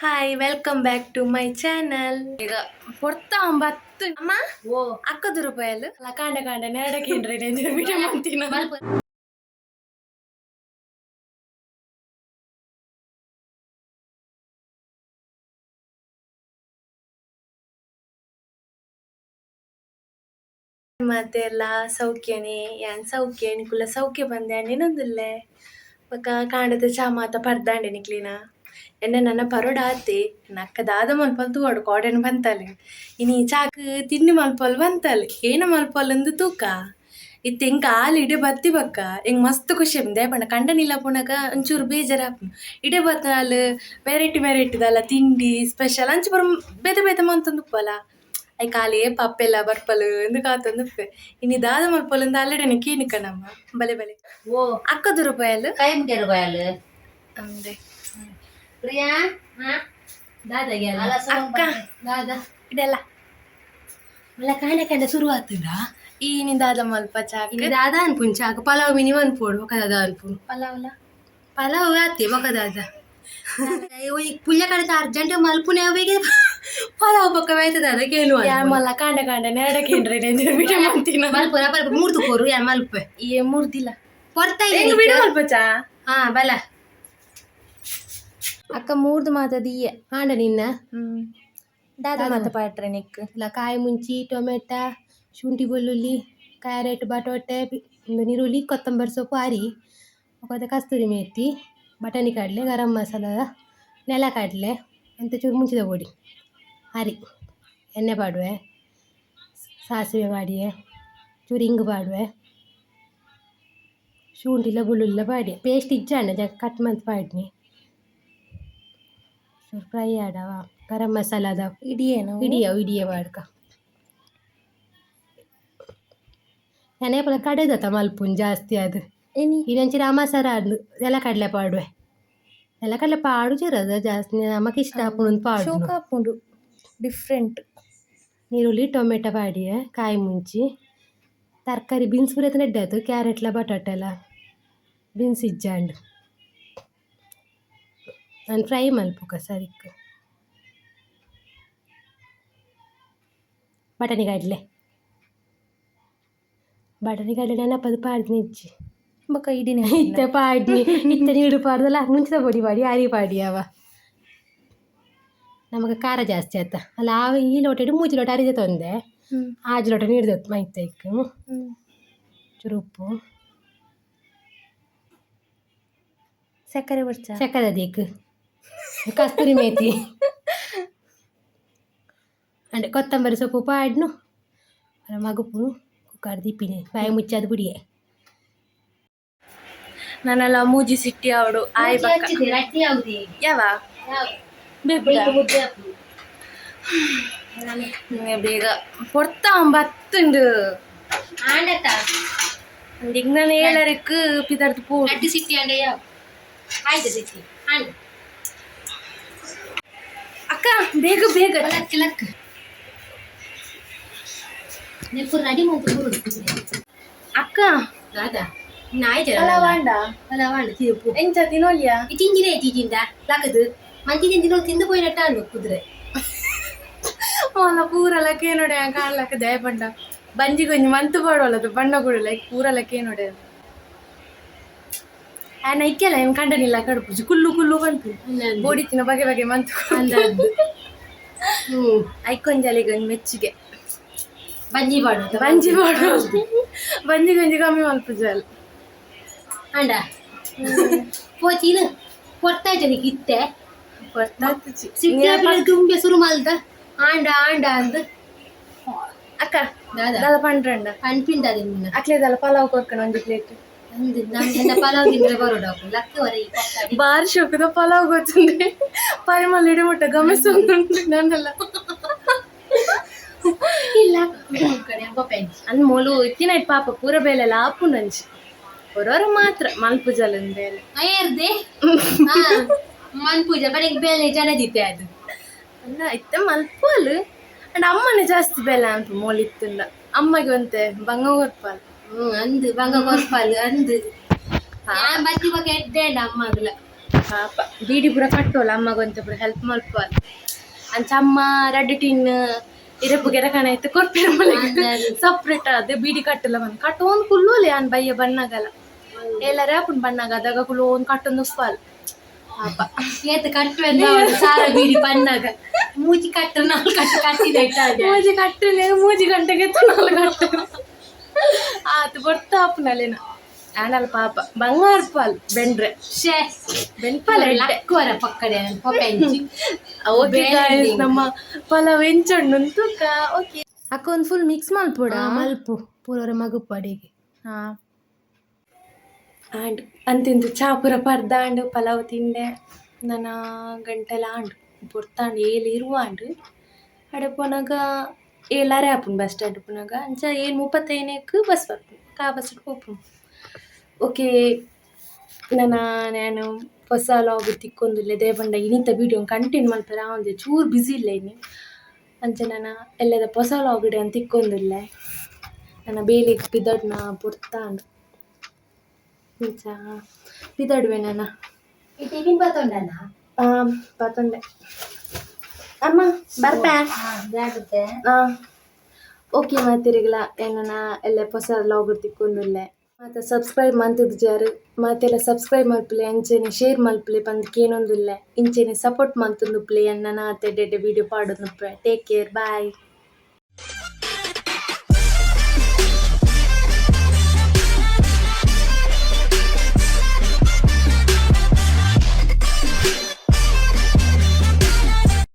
Hi welcome back to my channel. ಈಗ ಕೊಡ್ತಾ 9 ಅಮ್ಮ ಓ ಅಕ್ಕದು ರೂಪಾಯಲು ಅಲ್ಲ ಕಾಂಡ ಕಾಂಡ ನೆರಡಕ್ಕೇನ್ರಿ ವಿಡಿಯೋ ಮಾಡ್ತೀನಿ ಮತ್ತೆ ಎಲ್ಲ ಸೌಖ್ಯನೇ ಯಾನ್ ಸೌಖ್ಯ ನಿಕುಲ ಸೌಖ್ಯ ಬಂದೆ ಇನ್ನೊಂದಿಲ್ಲೆ ಬೊಕ ಕಾಂಡದ ಚಾ ಮಾತ ಪರ್ದಾಂಡೆ ನಿಕ್ಲಿನ ಎನ್ನೆ ನನ್ನ ಪರೋಡ ಆತೆ ನಕ್ಕ ದಾದ ಮಲ್ಪಲ್ ತೂವಡು ಕೋಡೆನ್ ಬಂತಲೆ ಇನಿ ಚಾಕ್ ತಿಂಡಿ ಮಲ್ಪಲ್ ಬಂತಲೆ ಏನ ಮಲ್ಪಲ್ ಅಂದು ತೂಕ ಇತ್ತೆ ಎಂಕ ಆಲ್ ಇಡೆ ಬತ್ತಿ ಬಕ್ಕ ಎಂಗ್ ಮಸ್ತ್ ಖುಷಿ ಆಪುಂಡು ಪಂಡ ಕಂಡನಿಲ್ಲ ಪುನಗ ಒಂಚೂರು ಬೇಜಾರ್ ಆಪುಂಡು ಇಡೆ ಬತ್ತಾಲ್ ವೆರೈಟಿ ವೆರೈಟಿದಲ್ಲ ತಿಂಡಿ ಸ್ಪೆಷಲ್ ಅಂಚ ಬರ ಬೇತೆ ಬೇತೆ ಮಂತೊಂದು ಉಪ್ಪಲ ಐ ಕಾಲಿ ಪಪ್ಪೆಲ್ಲ ಬರ್ಪಲ್ ಎಂದು ಕಾತೊಂದು ಉಪ್ಪೆ ಇನಿ ದಾದ ಮಲ್ಪಲ್ ಅಂದು ಅಲ್ಲಡೆ ಕೀನಿಕ ನಮ್ಮ ಬಲೆ ಬಲೆ ಓ ಅಕ್ಕದು ರೂಪಾಯಲು ಕೈಮ್ಗೆ ರೂಪಾಯಲು ಅಂದೆ ಪ್ರಿಯಾ ದಾದಾಗೆ ಅಕ್ಕ ದಾದ ಇದೆಲ್ಲ ಮಲ್ಲ ಕಾಂಡೆ ಕಾಂಡೆ ಶುರು ಆಗ್ತದ ಈ ನಿಂದಾದ ಮಲ್ಪ ಚಾಕ್ ದಾದ ಅನ್ಪುನ್ ಚಾಕ ಪಲಾವ್ ಮಿನಿ ಅನ್ಪೋಡು ಬೊಕ ದಾದ ಅನ್ಪುನ್ ಪಲಾವ್ಲ ಪಲಾವ್ ಆತಿ ಬೊಕ ದಾದ ಪುಲ್ಯ ಕಡೆ ಅರ್ಜೆಂಟ್ ಮಲ್ಪುನೆ ಅವಿಗೆ ಪಲಾವ್ ಬೊಕ ಬೇಯ್ತದ ಅದ ಕೇಳುವ ಯಾರ್ ಮಲ್ಲ ಕಾಂಡ ಕಾಂಡ ನೆರಡಕ್ಕೇನ್ರಿ ವಿಡಿಯೋ ಮಾಡ್ತೀನಿ ಮಲ್ಪುರ ಪಲ್ಪ ಮೂರ್ದು ಕೋರು ಯಾರು ಮಲ್ಪೆ ಏ ಮುರ್ದಿಲ್ಲ ಕೊಡ್ತಾ ಹೆಂಗ್ ವಿಡಿಯೋ ಮಲ್ಪ ಚಾ ಹಾ ಬಲ ಅಕ್ಕ ಮೂರ್ದು ಮಾತದೀಯ ಹಾಂಡ ನಿನ್ನ ದಾದ ಮಾತ ಪಾಟ್ರೆ ನಿಕ್ ಇಲ್ಲ ಕಾಯಿ ಮುಂಚಿ ಟೊಮೆಟೊ ಶುಂಠಿ ಬೆಳ್ಳುಳ್ಳಿ ಕ್ಯಾರೆಟ್ ಬಟಾಟೆ ಒಂದು ನೀರುಳ್ಳಿ ಕೊತ್ತಂಬರಿ ಸೊಪ್ಪು ಹಾರಿ ಮತ್ತೆ ಕಸ್ತೂರಿ ಮೇಥಿ ಬಟಾಣಿ ಕಡಲೆ ಗರಂ ಮಸಾಲ ನೆಲಕಡಲೆ ಅಂತ ಚೂರು ಮುಂಚಿದ ಪೊಡಿ ಹಾರಿ ಎಣ್ಣೆ ಪಾಡುವೆ ಸಾಸಿವೆ ಪಾಡಿಯೆ ಚೂರು ಇಂಗು ಪಾಡುವೆ ಶುಂಠಿಲ ಬೆಳ್ಳುಳ್ಳಿ ಪಾಡಿ ಪೇಸ್ಟ್ ಇಜ್ಜಾಂಡ ಜ ಕಟ್ ಮಂತ್ ಪಾಡ್ನಿ ಚೂರು ಫ್ರೈ ಆಡವ ಗರಂ ಮಸಾಲ ಅದಾವ ಇಡಿಯ ಪಾಡ್ಕ ನೆನೆ ಪುಲ ಕಡೆದತ್ತ ಮಲ್ಪುನ್ ಜಾಸ್ತಿ ಅದು ಇನ್ನೊಂಚೂರು ಅಮಸಾರ ಅದು ನೆಲಕಡಲೆ ಪಾಡುವೆ ನೆಲಕಡಲೆ ಪಾಡು ಚಿರದ ಜಾಸ್ತಿ ನಮಕ್ ಇಷ್ಟ ಆಪುಂಡು ಪಾಡು ಆಪುಂಡು ಡಿಫ್ರೆಂಟ್ ನೀರುಳ್ಳಿ ಟೊಮೆಟೊ ಪಾಡಿಯೆ ಕಾಯಿ ಮುಂಚಿ ತರಕಾರಿ ಬೀನ್ಸ್ ಪೂರ ನೆಡ್ಡಾಯ್ತು ಕ್ಯಾರೆಟ್ಲ ಬಟಾಟೆಲ್ಲ ಬೀನ್ಸ್ ಇಜ್ಜಾಂಡು ನಾನು ಫ್ರೈ ಮಲ್ಪುಕ ಸರಿಕ್ ಬಟಾಣಿ ಕಡಲೆ ನೆನಪದು ಪಾಡ್ನಿ ಇಜ್ಜಿ ಬೊಕ ಇಡಿನ ಇತ್ತೆ ಪಾಡ್ನಿ ಇತ್ತೆ ನೀಡು ಪಾಡ್ದಲ್ಲ ಮುಂಚಿದ ಪೊಡಿ ಪಾಡಿ ಅರಿ ಪಾಡಿ ಅವ ನಮಗೆ ಖಾರ ಜಾಸ್ತಿ ಆಯ್ತ ಅಲ್ಲ ಆ ಈ ಲೋಟ ಇಡು 3 ಲೋಟ ಅರಿದೆ ತಂದೆ ಆಜು ಲೋಟ ನೀಡ್ದು ಮೈತೈಕ್ ಚೂರು ಉಪ್ಪು ಸಕ್ಕರೆ ಸಕ್ಕರೆ ಅದೀಕ್ ಕಸ್ತೂರಿ ಮೇಥಿ ಅಂಡ್ ಕೊತ್ತಂಬರಿ ಸೊಪ್ಪು ಪಾಡ್ನು ಮಗುಪು ಕುಕ್ಕರ್ ದಿಪ್ಪಿನಿ ಬಾಯಿ ಮುಚ್ಚಾದ ಬುಡಿಯೆ ನಾನೆಲ್ಲ ಮೂಜಿ ಸಿಟ್ಟಿ ಅವಡು ಆಯ್ ಬಕ್ಕ ಯಾವ ಬೇಗ ಕೊಡ್ತಾ 9 ಈಗ ನಾನು ಹೇಳರಿಕ್ ಪಿದರ್ದು ಪೂ ಸಿಟ್ಟಿ ಅಂಡೆಯ ಆಯ್ತು ಸಿಟ್ಟಿ ಅಂಡ್ ಅಕ್ಕ ಬೇಗ ಬೇಗ ಲಕ್ ನೆಲ್ಪುರ್ ರೆಡಿ ಮಾಡ್ತು ಅಕ್ಕ ದಾದಾ ನಾಯಿ ಪಲಾವಾಂಡ ತೀರ್ಪು ಎಂಚ ತಿನ್ನೋಲ್ಯಾ ತಿಂಜಿನೇ ತಿಂದ ಲಕ್ಕದು ಮಂಚಿನ ತಿನ್ನೋದು ತಿಂದು ಪೋಯಿನಟ್ಟ ಅನ್ನು ಕುದ್ರೆ ಅವನ ಪೂರಲಕ್ಕೆ ನೋಡಿ ಕಾಣ್ಲಕ್ಕ ದಯ ಪಂಡ ಬಂಜಿ ಕೊಂಚ ಮಂತು ಪಾಡೋಲ್ಲದು ಬಣ್ಣ ಕೊಡಲ್ಲ ಪೂರಲಕ್ಕೆ ನೋಡಿ ಆ ನೈಕ್ಕೆಲ್ಲ ಏನು ಕಂಡನಿಲ್ಲ ಕಡುಪುಜಿ ಕುಲ್ಲು ಬಂತು ಬೋಡಿತಿನ ಬಗೆ ಬಗೆ ಮಂತು ಐಕೊಂಜಲಿಗೊಂದು ಮೆಚ್ಚುಗೆ ಬಂಜಿ ಗೊಂಜಿ ಕಮ್ಮಿ ಮಲ್ಪುಜ ಅಲ್ಲ ಅಂಡ ಪೋಚಿನ ಕೊಡ್ತಾ ಇದ್ದಾನೆ ಕಿತ್ತೆ ಸಿಟ್ಟಿ ತುಂಬೆ ಶುರು ಮಲ್ದ ಆಂಡ ಅಂದ ಅಕ್ಕ ದಲ ಪಂಡ್ರಂಡ ಅನ್ಪಿಂದ ನಿನ್ನ ಅಕ್ಲೇದಲ್ಲ ಪಲಾವ್ ಕೊರ್ಕೊಂಡು 1 ಪ್ಲೇಟ್ ನಮ್ಗೆಲ್ಲ ಪಲಾವ್ ತಿಂದ್ರೆ ಬರೋಡ ಲಕ್ಕವರೆ ಬಾರಿ ಶೋಕದ ಪಲಾವ್ ಗೊತ್ತಂದ್ರೆ ಪರಿಮಳ ಇಡೀ ಮುಟ್ಟ ಗಮನಿಸುಂಟು ನನ್ನೆಲ್ಲ ಇಲ್ಲ ಅನ್ ಮೊಲು ಇತ್ತಿನ ಪಾಪ ಪೂರ ಬೇಲೆಲ್ಲ ಆಪು ನಂಚಿ ಹೊರವರ ಮಾತ್ರ ಮಲ್ಪುಜಲನ್ ಬೇಲೆ ಅಯ್ಯರ್ದೆ ಮಲ್ಪುಜ ಬರೀ ಬೇಲೆ ಜನದಿತ್ತೆ ಅದು ಅಲ್ಲ ಇತ್ತ ಮಲ್ಪಲ್ ಅಂಡ್ ಅಮ್ಮನೆ ಜಾಸ್ತಿ ಬೇಲೆ ಅಂತ ಮೋಲಿತ್ತುಂಡ ಅಮ್ಮಗೆ ಒಂತೆ ಬಂಗ ಕೊರ್ಪಾಲ್ ಅಂದು ಬಂಗ ಕೊರ್ಪಾಲ್ ಅಂದು ಬತ್ತಿ ಬಗ್ಗೆ ಎಡ್ಡೆ ಅಮ್ಮ ಅಗ್ಲ ಪಾಪ ಬೀಡಿ ಪೂರ ಕಟ್ಟೋಲ್ಲ ಅಮ್ಮಗೊಂಚ ಪೂರ ಹೆಲ್ಪ್ ಮಲ್ಪುವಲ್ ಅಂಚ ಅಮ್ಮ ರಡ್ಡ್ ಟಿನ್ ಇರೆಪ್ಪು ಗೆರಕಣ ಇತ್ತು ಕೊರ್ಪಿರ ಸಪ್ರೇಟ್ ಆದ್ ಬೀಡಿ ಕಟ್ಟಲ ಬಂದು ಕಟ್ಟೋನ್ ಕುಲ್ಲೋಲೆ ಅನ್ ಬಯ್ಯ ಬಣ್ಣಗಲ ಎಲ್ಲರ ಆಪುಂಡು ಬಣ್ಣಗ ಅದಾಗ ಕುಲ್ಲೋನ್ ಕಟ್ಟೊಂದು ಉಸ್ಪಾಲ್ ಪಾಪ ಏತ್ ಕಟ್ಟುವೆಂದ ಸಾರ ಬೀಡಿ ಪನ್ನಾಗ ಮೂಜಿ ಕಟ್ಟು ನಾಲ್ ಕಟ್ಟು ಕಟ್ಟಿದೆ ಮೂಜಿ ಕಟ್ಟಲೆ ಮೂಜಿ ಗಂಟೆಗೆ ನಾಲ್ ಗಂಟೆ ಆತು ಬರ್ತಾ ಆಪುನಲೆನ ಆನಲ್ ಪಾಪ ಬಂಗಾರ ಪಾಲ್ ಬೆಂಡ್ರೆ ಶೇ ಬೆನ್ಪಾಲ್ ಲಕ್ಕುವರ ಪಕ್ಕಡೆ ಪೊಪೆಂಚಿ ಓಕೆ ಗಾಯ್ಸ್ ನಮ್ಮ ಪಲಾವ್ ಎಂಚಣ್ಣು ಓಕೆ ಅಕ್ಕ ಒಂದು ಫುಲ್ ಮಿಕ್ಸ್ ಮಲ್ಪೋಡ ಮಲ್ಪು ಪೂರವರ ಮಗು ಪಡೆಗೆ ಹಾ ಆಂಡ್ ಅಂತಿಂದು ಚಾ ಪೂರ ಪರ್ದಾಂಡು ಪಲಾವ್ ತಿಂಡೆ ನನ್ನ ಗಂಟೆಲ ಆಂಡು ಬೊರ್ತಾಂಡು ಏಳು ಇರುವಾಂಡು ಅಡೆ ಪೋನಾಗ ಏಳಾರೆ ಆಪುಂಡು ಬಸ್ ಸ್ಟ್ಯಾಂಡ್ ಪುನಾಗ ಅಂಚ 7:35ಕ್ಕೆ ಬಸ್ ಬರ್ಪುಂಡು ಕಾ ಬಸ್ ಹೋಪುಂಡು ಓಕೆ ನಾನು ಹೊಸ ಲಾಗ್ ತಿಕ್ಕೊಂದಿಲ್ಲ ದೇಪಂಡ ಇನಿತ ವೀಡಿಯೋ ಕಂಟಿನ್ಯೂ ಮಾಡ್ತಾರೆ ಒಂದು ಚೂರು ಬ್ಯುಸಿ ಇಲ್ಲ ಇನ್ನು ಅಂಚೆ ನಾನು ಎಲ್ಲದ ಹೊಸ ಲಾಗ್ ಅಂತ ತಿಕ್ಕೊಂದಿಲ್ಲ ನನ್ನ ಬೇಲಿಗೆ ಪಿದಡ್ನ ಬುಡ್ತಾಂಡು ನಿಜ ಪಿದಡ್ವೆ ನಾನು ಟಿಫಿನ್ ಬತ್ತೊಂಡಲ್ಲ ಬತ್ತೊಂಡೆ ಅಮ್ಮ ಬರ್ಪೆ ಓಕೆ ಮಾತಿರಿಗಲ ಏನನ ಎಲ್ಲ ಹೊಸ ಲಾಗ್ ತಿಕ್ಕೊಂದಿಲ್ಲ ಮತ್ತು ಸಬ್ಸ್ಕ್ರೈಬ್ ಮಂತದ್ದು ಜಾರು ಮತ್ತೆಲ್ಲ ಸಬ್ಸ್ಕ್ರೈಬ್ ಮಲ್ಪಲೆ ಅಂಚೆನೆ ಶೇರ್ ಮಲ್ಪಲೆ ಪಂದ್ಕೇನೊಂದುಲ್ಲೆ ಇಂಚೆನೆ ಸಪೋರ್ಟ್ ಮಂತೊಂದುಪ್ಲೆ ನನ್ನ ಅತ್ತೆ ವಿಡಿಯೋ ಪಾಡೋದು ಟೇಕ್ ಕೇರ್ ಬಾಯ್.